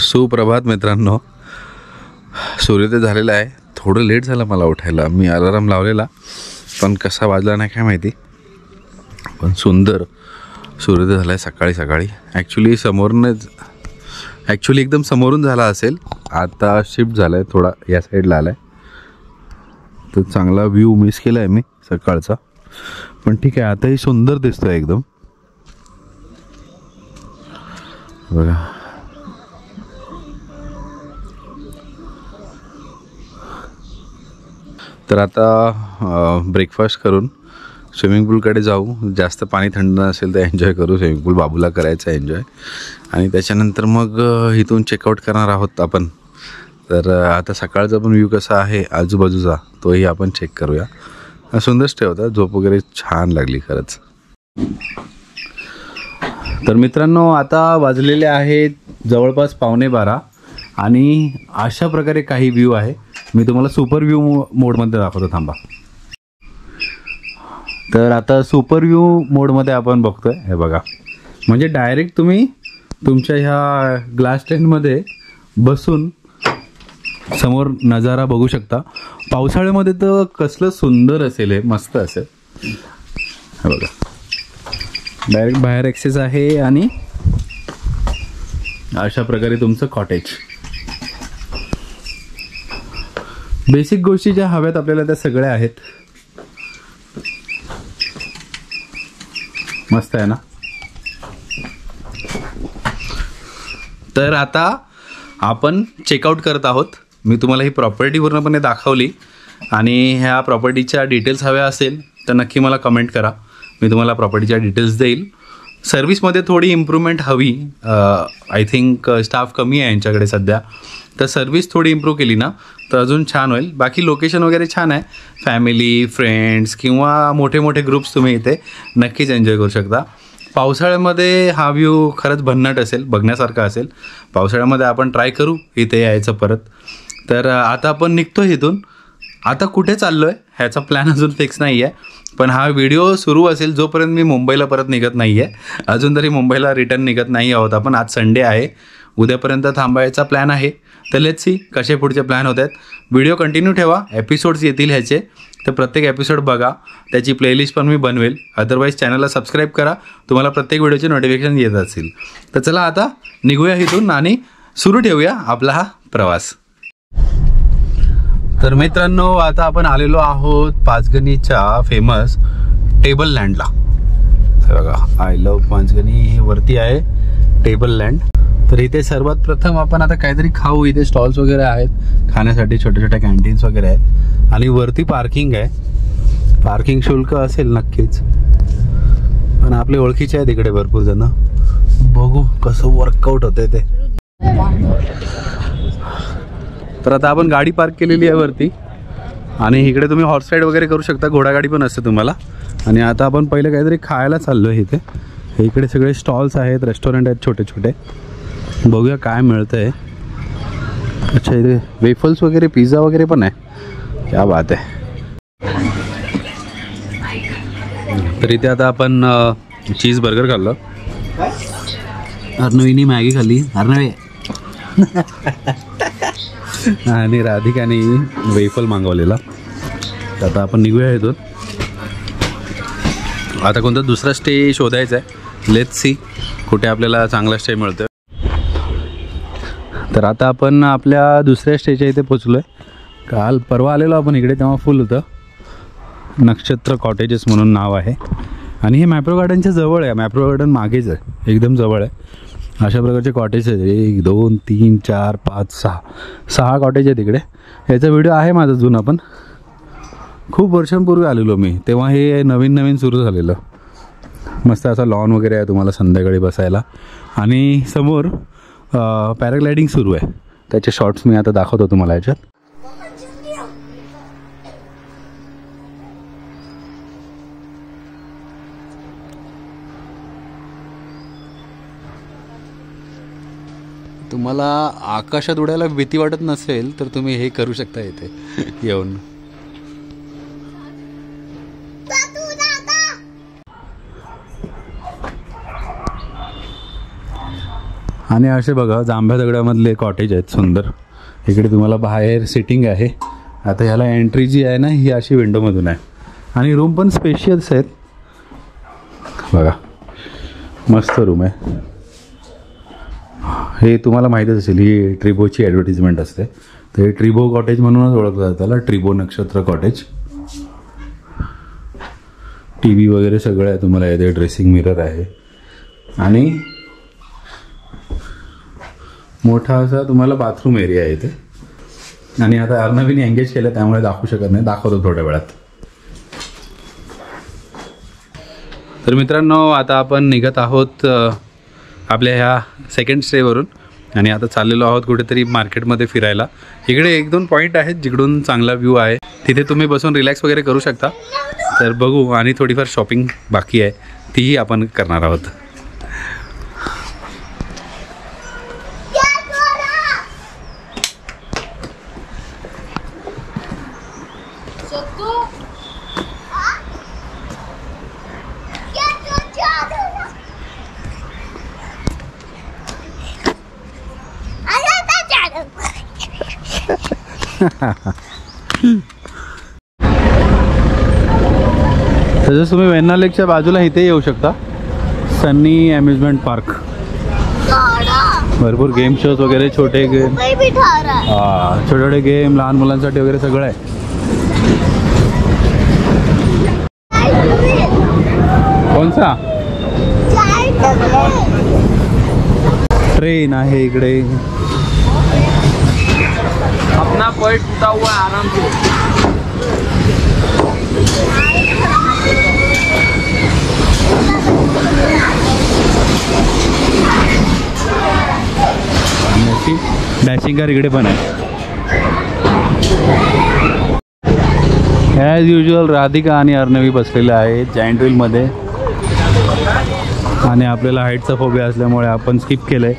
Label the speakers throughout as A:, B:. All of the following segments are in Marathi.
A: सुप्रभात मित्रांनो, सूर्योदय झालेला आहे. थोडं लेट झालं मला उठायला. मी अलार्म लावलेला पण कसा वाजला नाही काय माहिती. पण सुंदर सूर्योदय झाला आहे सकाळी सकाळी. ॲक्च्युली एकदम समोरून झाला असेल. आता शिफ्ट झाला आहे, थोडा या साईडला आला आहे, तर चांगला व्ह्यू मिस केला आहे मी सकाळचा. पण ठीक आहे, आताही सुंदर दिसतो आहे एकदम. बघा, तर आता ब्रेकफास्ट करून स्विमिंग पूलकडे जाऊ. जास्त पाणी थंड नसेल तर एन्जॉय करू. स्विमिंग पूल बाबूला करायचा एन्जॉय. आणि त्याच्यानंतर मग इथून चेकआउट करणार आहोत आपण. तर आता सकाळचा पण व्ह्यू कसा आहे आजूबाजूचा तोही आपण चेक करूया. सुंदर स्टे होता. झोप वगैरे छान लागली खरंच. तर मित्रांनो, आता वाजलेले आहेत जवळपास 11:15 आणि अशा प्रकारे काही व्ह्यू आहे. मी तुम्हाला सुपर व्ह्यू मोडमध्ये दाखवतो, थांबा. तर आता सुपर व्ह्यू मोडमध्ये आपण बघतोय. हे बघा, म्हणजे डायरेक्ट तुम्ही तुमच्या ह्या ग्लास टेंटमध्ये बसून समोर नजारा बघू शकता. पावसाळ्यामध्ये तर कसलं सुंदर असेल हे, मस्त असेल. हे बघा, डायरेक्ट बाहेर ॲक्सेस आहे आणि अशा प्रकारे तुमचं कॉटेज. बेसिक गोष्टी ज्या हव्यात आपल्याला त्या सगळ्या आहेत. मस्त आहे ना. तर आता आपण चेकआउट करत आहोत. मी तुम्हाला ही प्रॉपर्टी पूर्णपणे दाखवली आणि ह्या प्रॉपर्टीच्या डिटेल्स हव्या असेल तर नक्की मला कमेंट करा. मी तुम्हाला प्रॉपर्टीच्या डिटेल्स देईल. सर्व्हिसमध्ये थोडी इम्प्रूव्हमेंट हवी. आय थिंक स्टाफ कमी आहे यांच्याकडे सध्या. तर सर्व्हिस थोडी इम्प्रूव्ह केली ना तर अजून छान होईल. बाकी लोकेशन वगैरे छान आहे. फॅमिली, फ्रेंड्स किंवा मोठे मोठे ग्रुप्स तुम्ही इथे नक्कीच एन्जॉय करू शकता. पावसाळ्यामध्ये हा व्ह्यू खरंच भन्नाट असेल, बघण्यासारखा असेल. पावसाळ्यामध्ये आपण ट्राय करू इथे यायचं परत. तर आता आपण निघतो इथून. आता कुठे चाललो आहे ह्याचा प्लॅन अजून फिक्स नाही आहे. पण हा व्हिडिओ सुरू असेल जोपर्यंत मी मुंबईला परत निघत नाही आहे. अजून तरी मुंबईला रिटर्न निघत नाही आहोत आपण. आज संडे आहे, उद्यापर्यंत थांबायचा प्लॅन आहे. तर लेट्स सी कसे पुढचे प्लॅन होत आहेत. व्हिडिओ कंटिन्यू ठेवा. एपिसोड्स येतील ह्याचे, तर प्रत्येक एपिसोड बघा. त्याची प्लेलिस्ट पण मी बनवेल. अदरवाईज चॅनलला सबस्क्राईब करा, तुम्हाला प्रत्येक व्हिडिओचे नोटिफिकेशन येत असतील. तर चला आता निघूया इथून आणि सुरू ठेवूया आपला हा प्रवास. तर मित्रांनो, आता आपण आलेलो आहोत पाचगणीच्या फेमस टेबल लँडला. बघा, आय लव्ह पाचगणी हे वरती आहे टेबल लँड. तर इथे सर्वात प्रथम आपण आता काहीतरी खाऊ. इथे स्टॉल्स वगैरे आहेत खाण्यासाठी, छोट्या छोट्या कॅन्टीन्स वगैरे आहेत आणि वरती पार्किंग आहे. पार्किंग शुल्क असेल नक्कीच, पण आपले ओळखीचे आहेत इकडे भरपूर जण. बघू कसं वर्कआउट होतंय ते. तर आता आपण गाडी पार्क केलेली आहे वरती आणि इकडे तुम्ही हॉर्स राईड वगैरे करू शकता. घोडागाडी पण असते तुम्हाला. आणि आता आपण पहिले काहीतरी खायला चाललो आहे इथे. इकडे सगळे स्टॉल्स आहेत, रेस्टॉरंट आहेत छोटे छोटे. बघूया काय मिळतं आहे. अच्छा, इथे वेफल्स वगैरे, पिझ्झा वगैरे पण आहे. क्या बात आहे. तर इथे आता आपण चीज बर्गर खाल्लं. अर्णवीनी मॅगी खाल्ली. अर्णवी आणि राधिकाने वेफल मागवलेला. तर आता आपण निघूया इथून. आता कोणता दुसरा स्टे शोधायचा आहे. लेट्स सी कुठे आपल्याला चांगला स्टे मिळतो. तर आता आपण आपल्या दुसऱ्या स्टेच्या इथे पोचलो आहे. काल परवा आलेलो आपण इकडे, तेव्हा फुल होतं. नक्षत्र कॉटेजेस म्हणून नाव आहे आणि हे मॅप्रो गार्डनच्या जवळ आहे. मॅप्रो गार्डन मागेच आहे, एकदम जवळ आहे. अशा प्रकारचे कॉटेज आहेत. 1 2 3 4 5 6 कॉटेज आहेत इकडे. ह्याचा व्हिडिओ आहे माझा जुना, पण खूप वर्षांपूर्वी आलेलो मी, तेव्हा हे नवीन नवीन सुरू झालेलं. मस्त असा लॉन वगैरे आहे तुम्हाला संध्याकाळी बसायला. आणि समोर पॅराग्लायडिंग सुरू आहे. त्याचे शॉर्ट्स मी आता दाखवतो तुम्हाला याच्यात. तुम्हाला आकाशात उडायला भीती वाटत नसेल तर तुम्ही हे करू शकता इथे येऊन. आणि असे बघा जांभ्या दगडामधले कॉटेज आहेत सुंदर. इकडे तुम्हाला बाहेर सिटिंग आहे. आता ह्याला एंट्री जी आहे ना ही अशी विंडोमधून आहे आणि रूम पण स्पेशियस आहेत बघा. मस्त रूम आहे. हे तुम्हाला माहीतच असेल ही ट्रिबोची ॲडव्हर्टिजमेंट असते. तर हे ट्रिबो कॉटेज म्हणूनच ओळखलं जातं त्याला, ट्रिबो नक्षत्र कॉटेज. टी व्ही वगैरे सगळं आहे तुम्हाला इथे. ड्रेसिंग मिरर आहे आणि मोठा असा तुम्हाला बाथरूम एरिया आहे इथे. आणि आता अर्णवीने एंगेज केलं त्यामुळे दाखवू शकत नाही, दाखवतो थोड्या वेळात. तर मित्रांनो आता आपण निघत आहोत आपल्या ह्या सेकंड स्टेवरून आणि आता चाललेलो आहोत कुठेतरी मार्केटमध्ये फिरायला. इकडे 1-2 पॉईंट आहेत जिकडून चांगला व्ह्यू आहे, तिथे तुम्ही बसून रिलॅक्स वगैरे करू शकता. तर बघू. आणि थोडीफार शॉपिंग बाकी आहे तीही आपण करणार आहोत. तसंच तुम्ही वेण्णा लेकच्या बाजूला इथे येऊ शकता. Sunny amusement park. भरपूर गेम शोज वगैरे, छोटे गेम, छोटे छोटे गेम लहान मुलांसाठी वगैरे सगळं आहे. कोणचा ट्रेन आहे इकडे.
B: अपना पॉइंट टूटा हुआ है आराम से.
A: डॅशिंग कार इकडे पण आहे. ॲज युजल राधिका आणि अर्णवी बसलेल्या आहेत जायंट व्हीलमध्ये. आणि आपल्याला हाईटचा फोबिया असल्यामुळे आपण स्किप केलंय.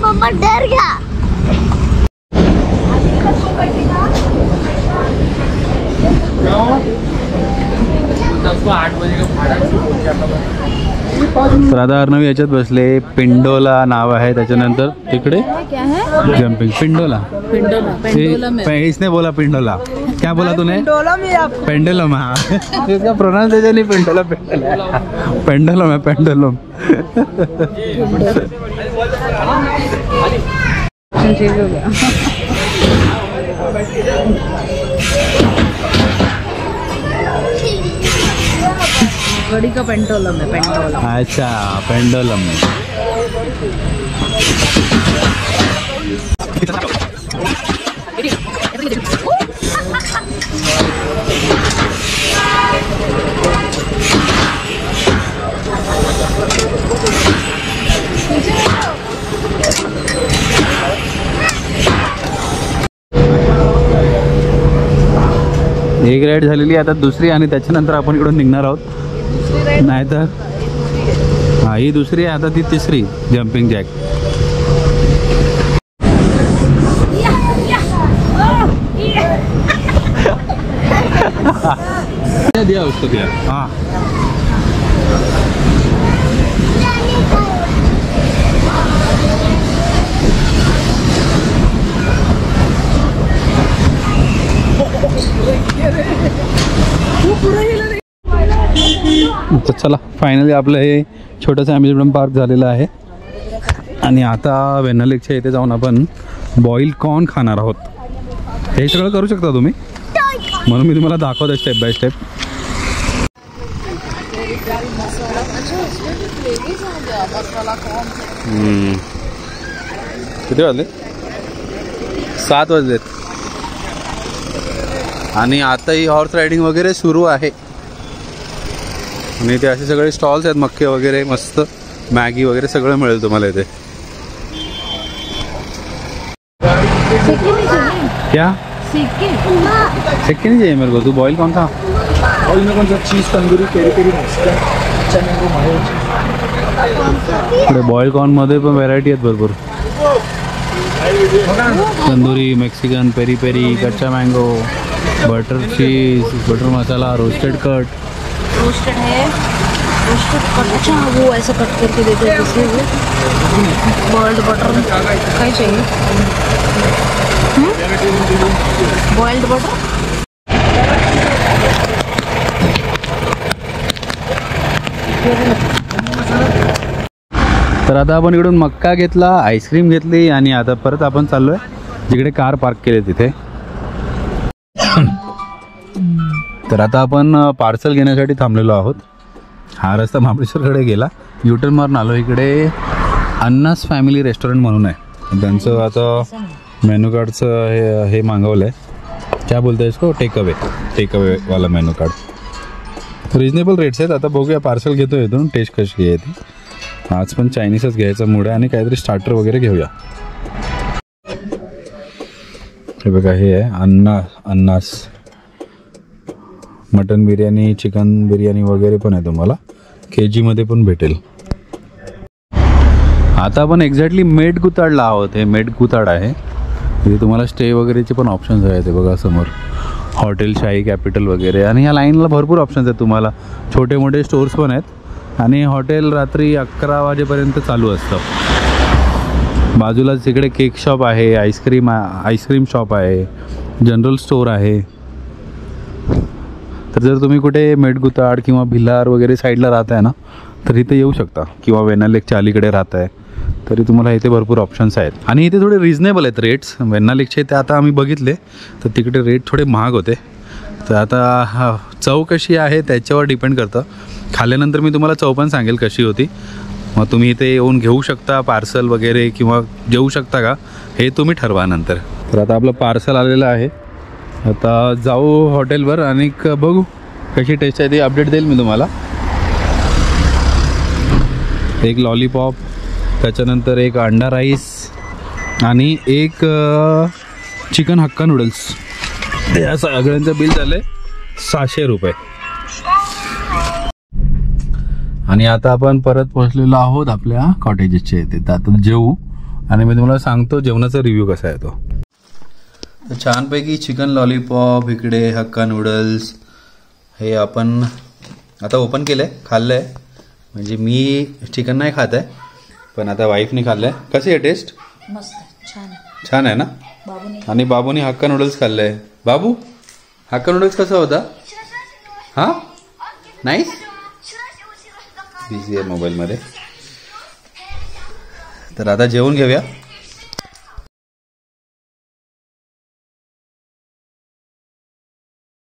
C: मम्मा डर गया.
A: तर आता अर्णवी याच्यात बसले. पिंडोला नाव आहे. त्याच्यानंतर तिकडे जंपिंग पिंडोला. इसने बोला पिंडोला. क्या बोला तूने? पेंडुलम. हाँ इसका प्रोनाउंसिएशन ही पेंडुलम. पेंडुलम है पेंडुलम.
D: गड़ी का पेंडुलम है. पेंडुलम.
A: अच्छा पेंडुलम. एक राईड झालेली आता दुसरी आणि त्याच्यानंतर आपण इकडून निघणार आहोत. नाहीतर हा ही दुसरी आहे, आता ती तिसरी जंपिंग जॅक. दिया उसको दिया. हाँ तर चला फायनली आपलं हे छोटंसं अम्युजमेंट पार्क झालेलं आहे. आणि आता वेण्णा लेकच्या इथे जाऊन आपण बॉईल कॉर्न खाणार आहोत. हे सगळं करू शकता तुम्ही, म्हणून मी तुम्हाला दाखवतो स्टेप बाय स्टेप. किती वाजले? 7 वाजलेत. आणि आता ही हॉर्स रायडिंग वगैरे सुरू आहे. आणि इथे असे सगळे स्टॉल्स आहेत, मक्के वगैरे मस्त मॅगी वगैरे सगळं मिळेल तुम्हाला इथे. क्या
D: सीख के
A: सेक के नहीं चाहिए मेरे को, तू बॉईल कौन था?
B: और इनमें कौन सा चीज तंदूरी पेरी पेरी मेक्सिकन चने को मायो
A: इकडे बॉईल कॉर्नमध्ये पण व्हरायटी आहेत भरपूर. तंदुरी, मेक्सिकन, पेरी पेरी, कच्चा मँगो, बटर चीज, बटर मसाला, रोस्टेड कट.
D: रोस्टेड है, रोस्टेड कट. अच्छा वो ऐसा कट करके देते हैं जैसे वो बॉइल्ड बटर. क्या चाहिए? Boiled butter.
A: तर आता आपण इकडून मक्का घेतला, आईस्क्रीम घेतली आणि आता परत आपण चाललोय जिकडे कार पार्क केले तिथे. तर आता आपण पार्सल घेण्यासाठी थांबलेलो आहोत. हा रस्ता महाबळेश्वरकडे गेला, युटर्न मारून आलो. इकडे अन्नास फॅमिली रेस्टॉरंट म्हणून आहे. त्यांचं आता मेनू कार्डचं हे मागवलं आहे. क्या बोलते हैं इसको? टेक अवे वाला मेनू कार्ड. रिजनेबल रेट्स आहेत. आता बघूया, पार्सल घेतो इथून, टेस्ट कशी आहे ती. आज पण चायनीजच घ्यायचा मूड आहे आणि काहीतरी स्टार्टर वगैरे घेऊया. हे बघा, हे आहे अन्नास. मटन बिर्याणी, चिकन बिर्याणी वगैरे पण आहे, तुम्हाला KG मध्ये पण भेटेल. आता आपण एक्झॅक्टली मेट गुताडला आहोत. हे मेट गुताड आहे. तिथे तुम्हाला स्टे वगैरेचे पण ऑप्शन्स आहेत. ते बघा समोर हॉटेल शाही कॅपिटल वगैरे. आणि ह्या लाईनला भरपूर ऑप्शन्स आहेत तुम्हाला. छोटे मोठे स्टोर्स पण आहेत आणि हॉटेल रात्री 11 वाजेपर्यंत चालू असतं. बाजूलाच तिकडे केक शॉप आहे, आईस्क्रीम शॉप आहे, जनरल स्टोअर आहे. तर जर तुम्ही कुठे मेटगुताड किंवा भिलार वगैरे साईडला राहताय ना, तर इथे येऊ शकता. किंवा वेण्णा लेकच्या अलीकडे राहताय तरी तुम्हाला इथे भरपूर ऑप्शन्स आहेत. आणि इथे थोडे रिजनेबल आहेत रेट्स. वेण्णा लेकचे ते आता आम्ही बघितले तर तिकडे रेट थोडे महाग होते. तर आता चव कशी आहे त्याच्यावर डिपेंड करतं. खाल्ल्यानंतर मी तुम्हाला चव पण सांगेल कशी होती. मग तुम्ही इथे येऊन घेऊ शकता पार्सल वगैरे किंवा जेवू शकता का हे तुम्ही ठरवा नंतर. तर आता आपलं पार्सल आलेलं आहे. आता जाऊ हॉटेलवर आणि बघू कशी टेस्ट आहे ती अपडेट देईल मी तुम्हाला. एक लॉलीपॉप, त्याच्यानंतर एक अंडा राईस आणि एक चिकन हक्का नूडल्स. या सगळ्यांचं बिल झालं आहे 600 रुपये. आणि आता आपण परत पोहोचलेलो आहोत आपल्या कॉटेजेसच्या इथे. तर आता जेवू आणि मी तुम्हाला सांगतो जेवणाचा रिव्ह्यू कसा आहे तो. तर छानपैकी चिकन लॉलीपॉप, इकडे हक्का नूडल्स हे आपण आता ओपन केलं आहे, खाल्लं आहे. म्हणजे मी चिकन नाही खात आहे पण आता वाईफने खाल्लं आहे. कशी आहे टेस्ट?
D: मस्त, छान
A: छान आहे ना. आणि बाबूने हक्का नूडल्स खाल्लं आहे. बाबू हक्का नूडल्स कसा होता? हां नाईस. बिझी आहे मोबाईलमध्ये. तर आता जेवून घेऊया.